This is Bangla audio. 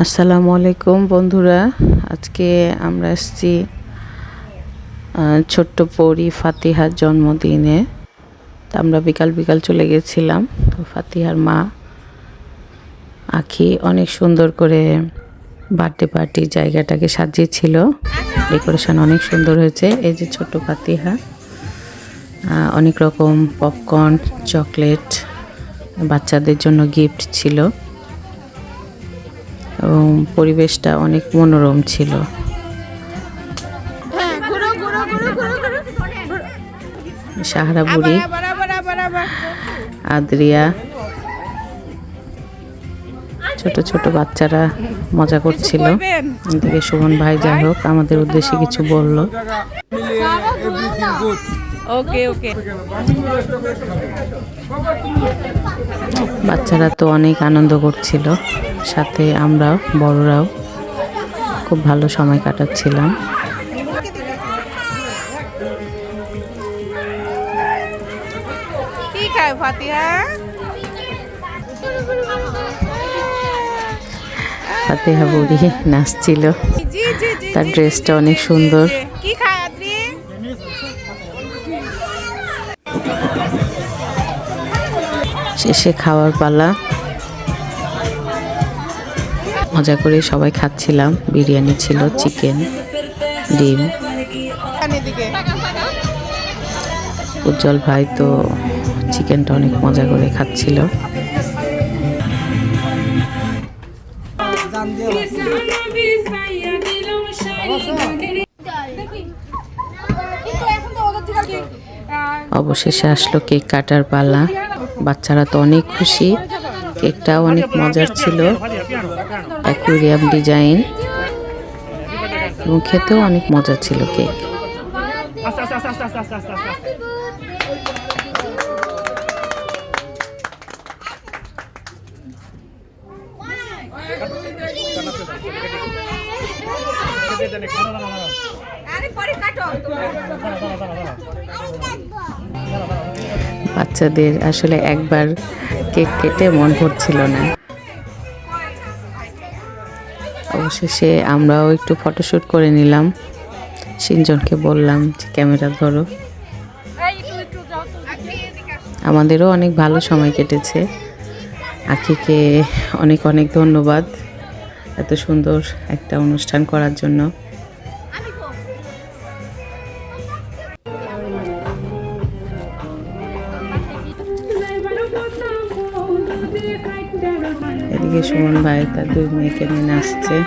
আসসালামু আলাইকুম বন্ধুরা, আজকে আমরা এসেছি ছোট্ট পরী ফাতিহার জন্মদিনে। তো আমরা বিকাল বিকাল চলে গেছিলাম। তো ফাতিহার মা আখি অনেক সুন্দর করে বার্থডে পার্টি জায়গাটাকে সাজিয়েছিল। ডেকোরেশন অনেক সুন্দর হয়েছে। এই যে ছোট্ট ফাতিহা, অনেক রকম পপকর্ন, চকলেট, বাচ্চাদের জন্য গিফট ছিল এবং পরিবেশটা অনেক মনোরম ছিল। সাহারা বুড়ি, আদ্রিয়া, ছোট ছোট বাচ্চারা মজা করছিল। এদিকে সুমন ভাই যাই হোক আমাদের উদ্দেশ্যে কিছু বলল। বাচ্চারা তো অনেক আনন্দ করছিল, সাথে আমরাও বড়রাও খুব ভালো সময় কাটাচ্ছিলাম। ফাতিহা বুড়ি নাচছিল, তার ড্রেসটা অনেক সুন্দর। শেষে খাওয়ার পালা, মজা করে সবাই খাচ্ছিলাম। বিরিয়ানি ছিল, চিকেন, ডিম। উজ্জ্বল ভাই তো চিকেনটা অনেক মজা করে খাচ্ছিল। অবশেষে আসলো কেক কাটার পালা। বাচ্চারা তো অনেক খুশি, কেকটাও অনেক মজার ছিল, অ্যাকুয়ারিয়াম ডিজাইন, এবং খেতেও অনেক মজা ছিল কেক। বাচ্চাদের আসলে একবার কেক কেটে মন ভরছিল না। অবশেষে আমরাও একটু ফটোশ্যুট করে নিলাম। সিনজনকে বললাম যে ক্যামেরা ধরো। আমাদেরও অনেক ভালো সময় কেটেছে। আখিকে অনেক অনেক ধন্যবাদ এত সুন্দর একটা অনুষ্ঠান করার জন্য। এদিকে সুমন ভাই তার দুই মেয়েকে নিয়ে নাচছে।